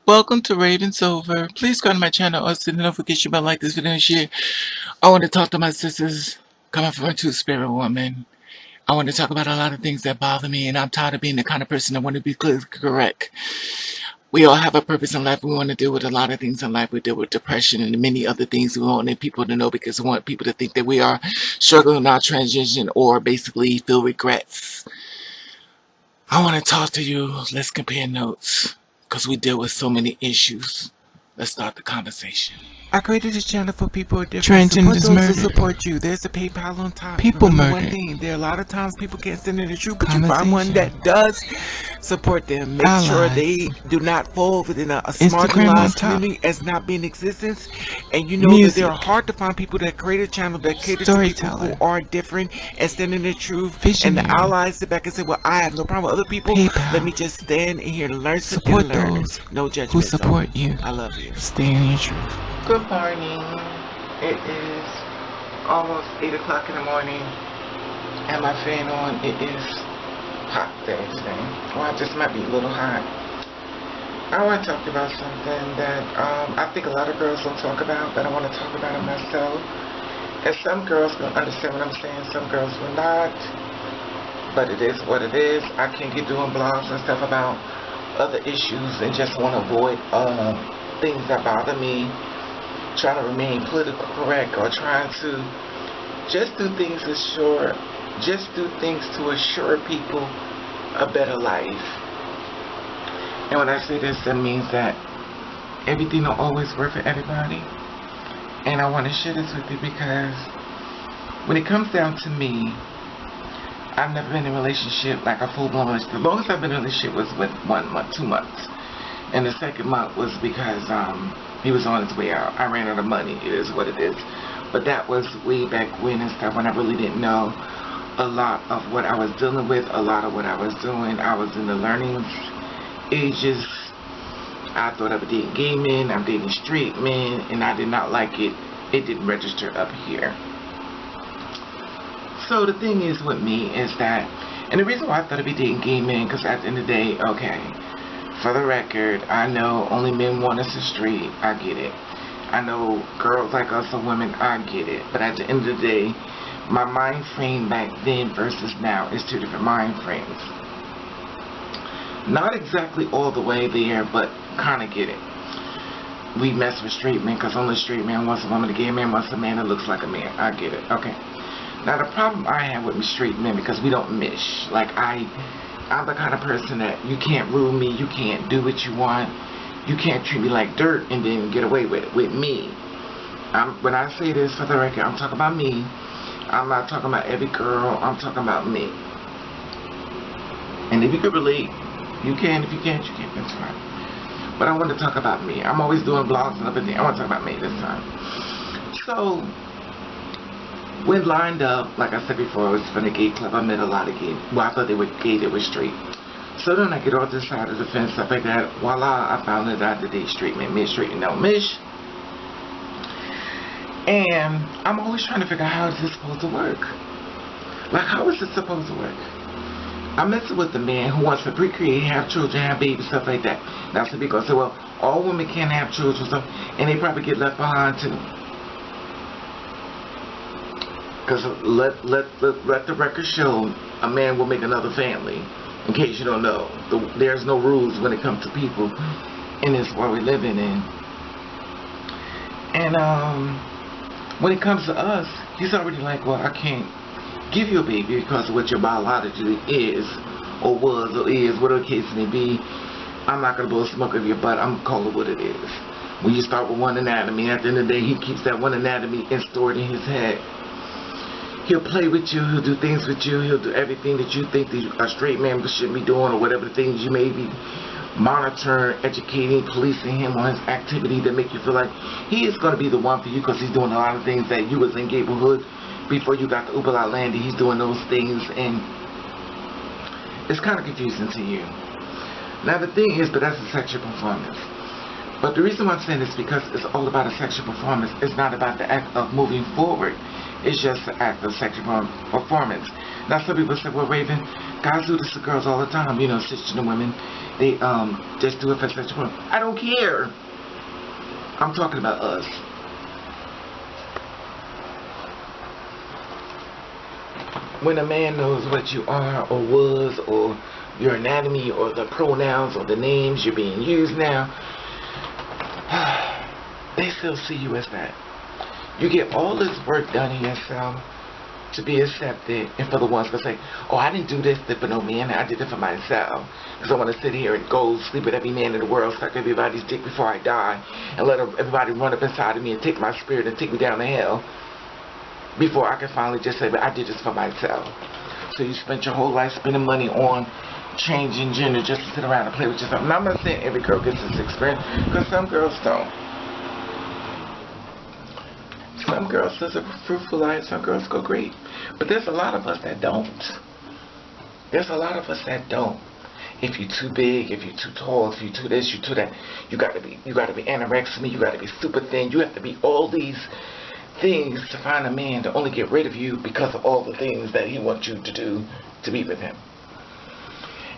Welcome to Ravens Over. Please go to my channel, also the notification bell, like this video and share. I want to talk to my sisters coming from a two-spirit woman. I want to talk about a lot of things that bother me, and I'm tired of being the kind of person that want to be correct. We all have a purpose in life. We want to deal with a lot of things in life. We deal with depression and many other things we want people to know because we want people to think that we are struggling in our transition or basically feel regrets. I want to talk to you. Let's compare notes because we deal with so many issues. Let's start the conversation. I created this channel for people with different Transgenders murdered. support you. There's a PayPal on top. People Remember murdered. one thing, there are a lot of times people can't stand in the truth, but you find one that does support them. Make sure they do not fall within a marginalized community as not being in existence. And you know that there are hard to find people that create a channel that cater to people who are different and stand in the truth. And the allies sit back and say, well, I have no problem with other people. Let me just stand in here and learn Support and learn. those No judgment. who support you. I love you. Stay in your truth. Good morning. It is almost 8 o'clock in the morning and my fan on. It is hot day today. Well, it just might be a little hot. I want to talk about something that I think a lot of girls don't talk about, but I want to talk about it myself. And some girls will understand what I'm saying, some girls will not. But it is what it is. I can't get doing blogs and stuff about other issues and just want to avoid things that bother me, trying to remain politically correct or trying to just do things to assure people a better life. And when I say this, that means that everything will always work for everybody. And I want to share this with you because when it comes down to me, I've never been in a relationship like a full-blown relationship. The longest I've been in a relationship was with 1 month, 2 months. And the second month was because he was on his way out. I ran out of money. It is what it is. But that was way back when and stuff, when I really didn't know a lot of what I was dealing with, a lot of what I was doing. I was in the learning ages. I thought I was dating gay men, I'm dating straight men, and I did not like it. It didn't register up here. So the thing is with me is that, and the reason why I thought I'd be dating gay men, because at the end of the day, okay, for the record, I know only men want us to street. I get it. I know girls like us are women. I get it. But at the end of the day, my mind frame back then versus now is two different mind frames. Not exactly all the way there, but kind of get it. We mess with straight men because only straight man wants a woman. A gay man wants a man that looks like a man. I get it. Okay. Now the problem I have with straight men, because we don't mesh. Like I'm the kind of person that you can't rule me, you can't do what you want, you can't treat me like dirt and then get away with it. With me, when I say this for the record, I'm talking about me. I'm not talking about every girl, I'm talking about me. And if you can relate, you can. If you can't, you can't. That's fine. But I want to talk about me. I'm always doing blogs and everything. I want to talk about me this time. So when lined up, like I said before, I was from the gay club. I met a lot of gay. Well, I thought they were gay, they were straight. So then I get off this side of the fence, stuff like that. Voila, I found that I had to date straight men. Me straight and no mish. And I'm always trying to figure out how is this supposed to work. Like, how is this supposed to work? I'm messing with a man who wants to procreate, have children, have babies, stuff like that. Now some people say, well, all women can't have children, stuff, and they probably get left behind too. Because let the record show, a man will make another family. In case you don't know, there's no rules when it comes to people in this world we live in. And when it comes to us, he's already like, well, I can't give you a baby because of what your biologically is, or was, or is, whatever the case may be. I'm not going to blow smoke over your butt. I'm calling it what it is. When you start with one anatomy, at the end of the day, he keeps that one anatomy stored in his head. He'll play with you, he'll do things with you, he'll do everything that you think that a straight man shouldn't be doing, or whatever the things you may be monitoring, educating, policing him on his activity that make you feel like he is going to be the one for you because he's doing a lot of things that you was in neighborhood before you got the Uber Outlander. He's doing those things, and it's kind of confusing to you. Now the thing is, but that's a sexual performance. But the reason why I'm saying this is because it's all about a sexual performance. It's not about the act of moving forward. It's just the act of sexual performance. Now some people say, well, Raven, Guys do this to girls all the time. You know, cisgender women, they just do it for sexual. I don't care. I'm talking about us. When a man knows what you are or was, or your anatomy, or the pronouns or the names you're being used now, they still see you as that. You get all this work done in yourself to be accepted, and for the ones that say, oh, I didn't do this for no man, I did it for myself, because I want to sit here and go sleep with every man in the world, suck everybody's dick before I die, and let everybody run up inside of me and take my spirit and take me down to hell, before I can finally just say, but I did this for myself. So you spent your whole life spending money on changing gender just to sit around and play with yourself. And I'm not saying every girl gets this experience, because some girls don't. Some girls live a fruitful life, some girls go great. But there's a lot of us that don't. There's a lot of us that don't. If you're too big, if you're too tall, if you're too this, you're too that, you gotta be anorexic, you gotta be super thin, you have to be all these things to find a man to only get rid of you because of all the things that he wants you to do to be with him.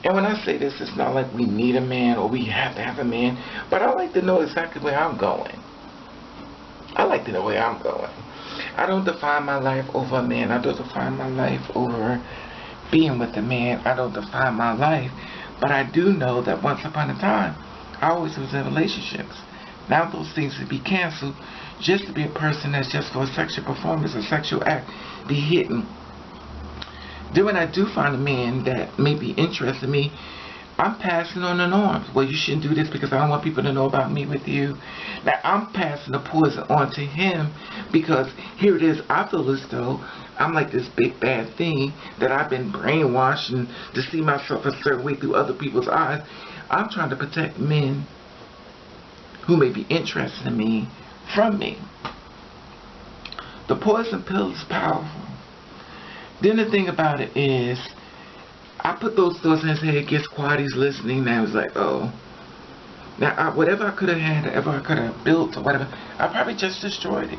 And when I say this, it's not like we need a man or we have to have a man, but I like to know exactly where I'm going. I like to know where I'm going. I don't define my life over a man. I don't define my life over being with a man. I don't define my life. But I do know that once upon a time, I always was in relationships. Now those things would be canceled just to be a person that's just for a sexual performance, a sexual act, be hidden. Then when I do find a man that may be interested in me, I'm passing on the norms. Well, you shouldn't do this because I don't want people to know about me with you. Now, I'm passing the poison on to him because here it is, I feel as though I'm like this big bad thing that I've been brainwashed and to see myself a certain way through other people's eyes. I'm trying to protect men who may be interested in me from me. The poison pill is powerful. Then the thing about it is, I put those thoughts in his head, gets quiet, he's listening, and I was like, oh. Now, whatever I could have had, whatever I could have built, or whatever, I probably just destroyed it.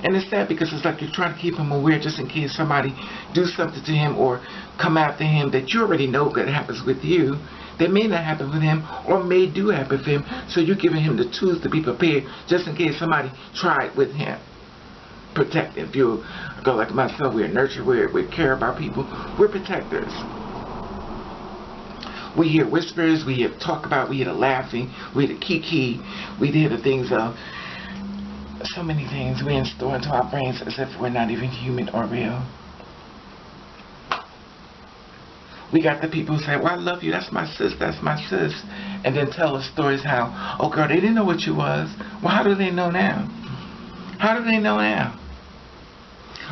And it's sad because it's like you're trying to keep him aware just in case somebody do something to him or come after him that you already know that happens with you, that may not happen with him, or may do happen with him, so you're giving him the tools to be prepared just in case somebody tried with him. Protecting. If you're a girl like myself, we're nurturers, we care about people, we're protectors. We hear whispers, we hear talk about, we hear the laughing, we hear the kiki, we hear the things of so many things we install into our brains as if we're not even human or real. We got the people who say, well, I love you, that's my sis, and then tell us stories how, oh girl, they didn't know what you was. Well, how do they know now? How do they know now?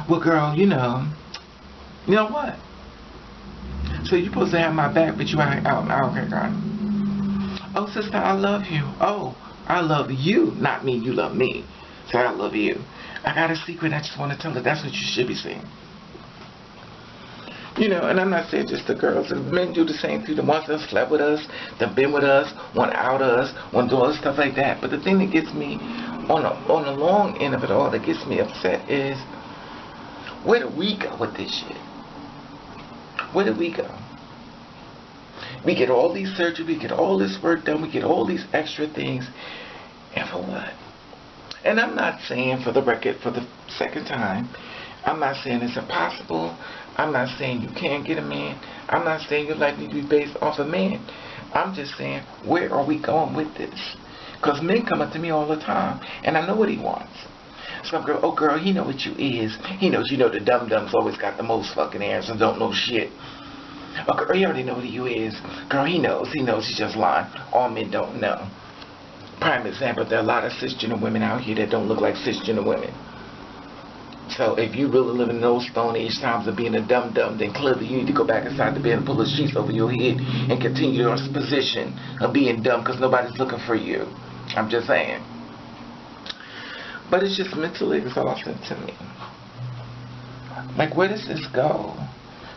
Well, girl, you know what? So you're supposed to have my back, but you ain't out. Okay, girl. Oh, sister, I love you. Oh, I love you. Not me, you love me. So I love you. I got a secret, I just want to tell her. That's what you should be saying. You know, and I'm not saying just the girls. The men do the same thing. The ones that slept with us, that been with us, want to out us, want to do all this stuff like that. But the thing that gets me, on the long end of it all, that gets me upset is, where do we go with this shit? Where do we go? We get all these surgery, we get all this work done, we get all these extra things, and for what? And I'm not saying, for the record, for the second time, I'm not saying it's impossible. I'm not saying you can't get a man. I'm not saying your life needs to be based off a man. I'm just saying, where are we going with this? Because men come up to me all the time, and I know what he wants. Some girl, oh girl, he know what you is. He knows, you know, the dum-dums always got the most fucking answers and don't know shit. Oh girl, he already know what you is. Girl, he knows, he's just lying. All men don't know. Prime example, there are a lot of cisgender women out here that don't look like cisgender women. So if you really live in those Stone Age times of being a dum-dum, then clearly you need to go back inside the bed and pull the sheets over your head and continue your position of being dumb because nobody's looking for you. I'm just saying. But it's just mentally exhausting to me. Like, where does this go?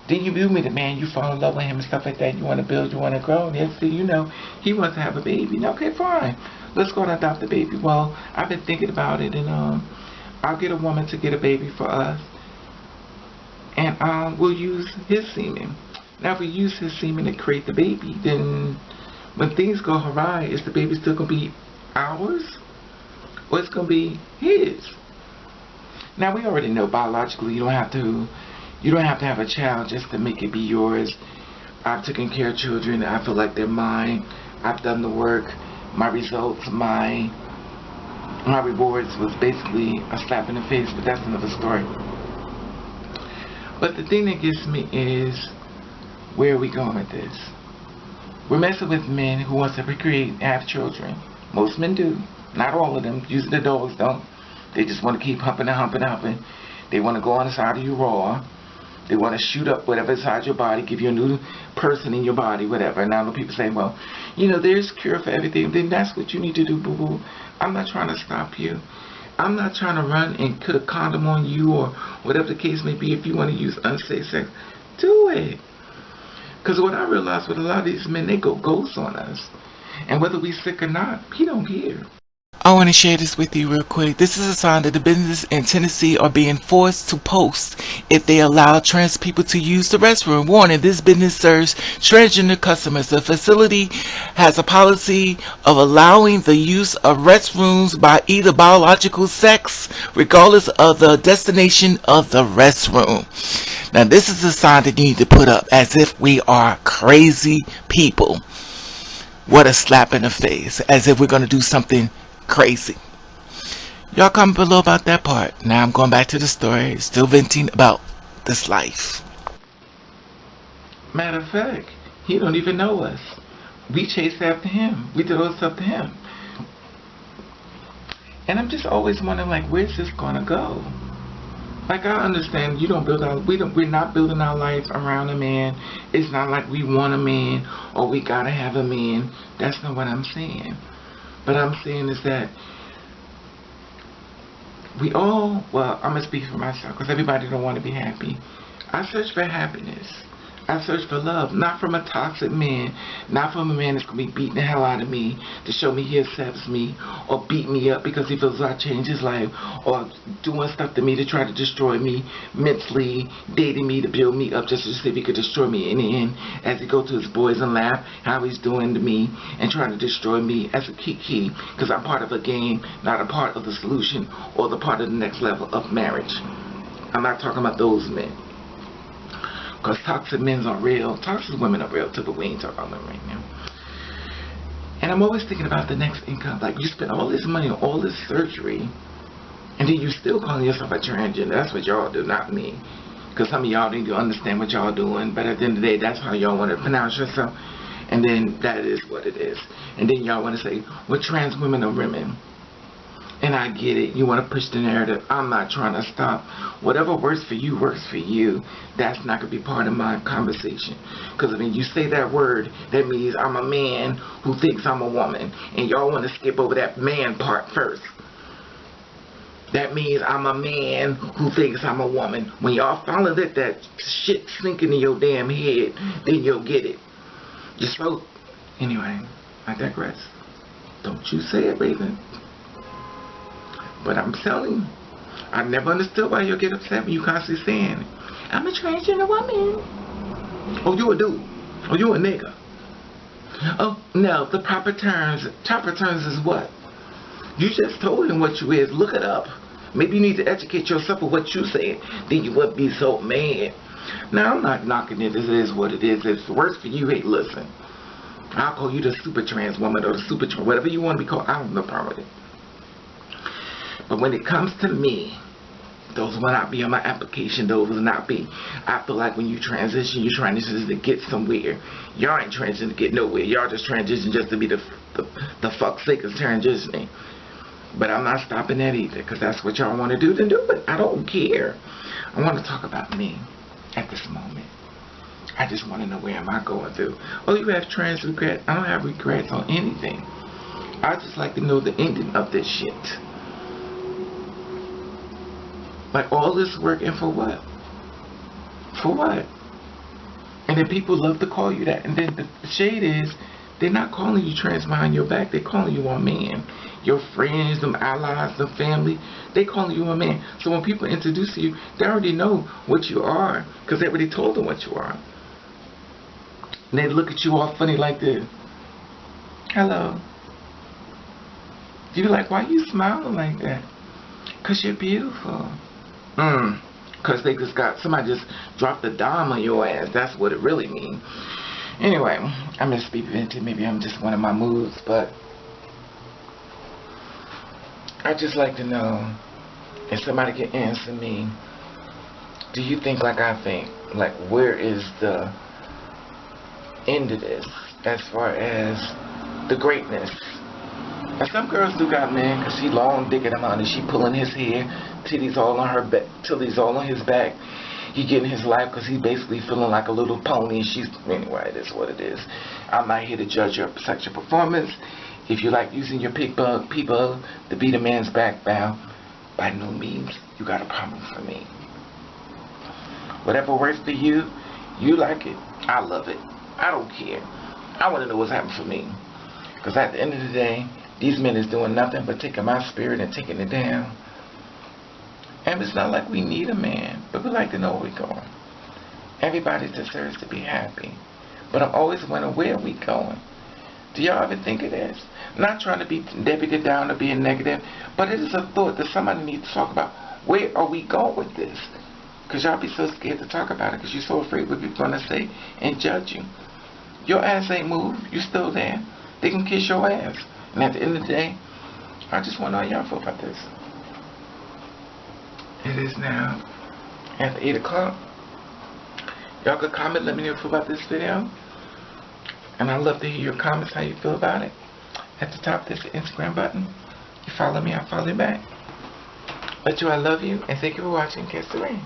Then you meet the man, you fall in love with him and stuff like that. You want to build, you want to grow. And then see, you know, he wants to have a baby. Okay, fine. Let's go and adopt a baby. Well, I've been thinking about it, and I'll get a woman to get a baby for us. And we'll use his semen. Now, if we use his semen to create the baby, then when things go awry, is the baby still going to be ours? Or it's going to be his? Now, we already know biologically you don't have to have a child just to make it be yours. I've taken care of children. I feel like they're mine. I've done the work. My results, my rewards was basically a slap in the face, but that's another story. But the thing that gets me is, where are we going with this? We're messing with men who wants to procreate and have children. Most men do. Not all of them. Usually the dogs don't. They just want to keep humping and humping and humping. They want to go on the side of you raw. They want to shoot up whatever inside your body, give you a new person in your body, whatever. And now the people say, well, you know, there's cure for everything. Then that's what you need to do, boo-boo. I'm not trying to stop you. I'm not trying to run and put a condom on you or whatever the case may be. If you want to use unsafe sex, do it. Because what I realized with a lot of these men, they go ghosts on us. And whether we sick or not, he don't care. I want to share this with you real quick. This is a sign that the business in Tennessee are being forced to post if they allow trans people to use the restroom. Warning, this business serves transgender customers. The facility has a policy of allowing the use of restrooms by either biological sex, regardless of the destination of the restroom. Now, this is a sign that you need to put up as if we are crazy people. What a slap in the face. As if we're going to do something crazy. Y'all comment below about that part. Now I'm going back to the story, still venting about this life. Matter of fact, he don't even know us. We chased after him. We did all this stuff to him. And I'm just always wondering, like, where's this gonna go? Like, I understand you don't build our, we're not building our life around a man. It's not like we want a man or we gotta have a man. That's not what I'm saying. But I'm saying is that we all, well, I'm going to speak for myself because everybody don't want to be happy. I search for happiness. I search for love, not from a toxic man, not from a man that's going to be beating the hell out of me to show me he accepts me, or beat me up because he feels I changed his life, or doing stuff to me to try to destroy me mentally, dating me to build me up just to see if he could destroy me in the end as he go to his boys and laugh how he's doing to me and trying to destroy me as a kiki because I'm part of a game, not a part of the solution or the part of the next level of marriage. I'm not talking about those men. Because toxic men are real. Toxic women are real too, but we ain't talking about women right now. And I'm always thinking about the next income. Like, you spend all this money on all this surgery, and then you still calling yourself a transgender. That's what y'all do, not me. Because some of y'all need to understand what y'all doing, but at the end of the day, that's how y'all want to pronounce yourself. And then that is what it is. And then y'all want to say, well, trans women are women. And I get it. You want to push the narrative. I'm not trying to stop. Whatever works for you works for you. That's not going to be part of my conversation. Because when you say that word, that means I'm a man who thinks I'm a woman. And y'all want to skip over that man part first. That means I'm a man who thinks I'm a woman. When y'all finally let that shit sink into your damn head, then you'll get it. Just so. Anyway, I digress. Don't you say it, Raven. But I'm telling you, I never understood why you get upset when you constantly saying, I'm a transgender woman. Oh, you a dude. Oh, you a nigga. Oh, no, the proper terms is what? You just told him what you is. Look it up. Maybe you need to educate yourself on what you said. Then you wouldn't be so mad. Now, I'm not knocking it. This is what it is. If it's worse for you, hey, listen. I'll call you the super trans woman or the super trans, whatever you want to be called. I have no problem with it. But when it comes to me, those will not be on my application. Those will not be. I feel like when you transition, you're transitioning to get somewhere. Y'all ain't transitioning to get nowhere. Y'all just transition just to be the fuck's sake of transitioning. But I'm not stopping that either, because that's what y'all want to do, then do it. I don't care. I want to talk about me at this moment. I just want to know, where am I going through? Oh, you have trans regrets? I don't have regrets on anything. I just like to know the ending of this shit. Like, all this work, and for what? For what? And then people love to call you that. And then the shade is, they're not calling you trans behind your back. They're calling you a man. Your friends, them allies, them family, they calling you a man. So when people introduce you, they already know what you are, because they already told them what you are. And they look at you all funny like this. Hello. You be like, why you smiling like that? Cause you're beautiful. Cause they just got, somebody just dropped a dime on your ass. That's what it really means. Anyway, I miss be vented. Maybe I'm just one of my moods, but I just like to know if somebody can answer me. Do you think like I think? Like, where is the end of this as far as the greatness? And some girls do got men, because she long dicking him out and she pulling his hair, titties all on her back, titties all on his back. He getting his life because he basically feeling like a little pony. And she's, anyway, it is what it is. I'm not here to judge your sexual performance. If you like using your people to beat a man's back down, by no means you got a problem for me. Whatever works for you, you like it. I love it. I don't care. I want to know what's happening for me. Because at the end of the day, these men is doing nothing but taking my spirit and taking it down. And it's not like we need a man, but we like to know where we're going. Everybody deserves to be happy. But I'm always wondering, where are we going? Do y'all ever think of this? Not trying to be Debbie the Down or being negative, but it is a thought that somebody needs to talk about. Where are we going with this? Because y'all be so scared to talk about it because you're so afraid what people are going to say and judge you. Your ass ain't moved. You still there. They can kiss your ass. And at the end of the day, I just want to know how y'all feel about this. It is now after 8 o'clock. Y'all could comment, let me know what you feel about this video. And I'd love to hear your comments, how you feel about it. At the top, there's the Instagram button. You follow me, I follow you back. Let you, I love you, and thank you for watching Catch the Rain.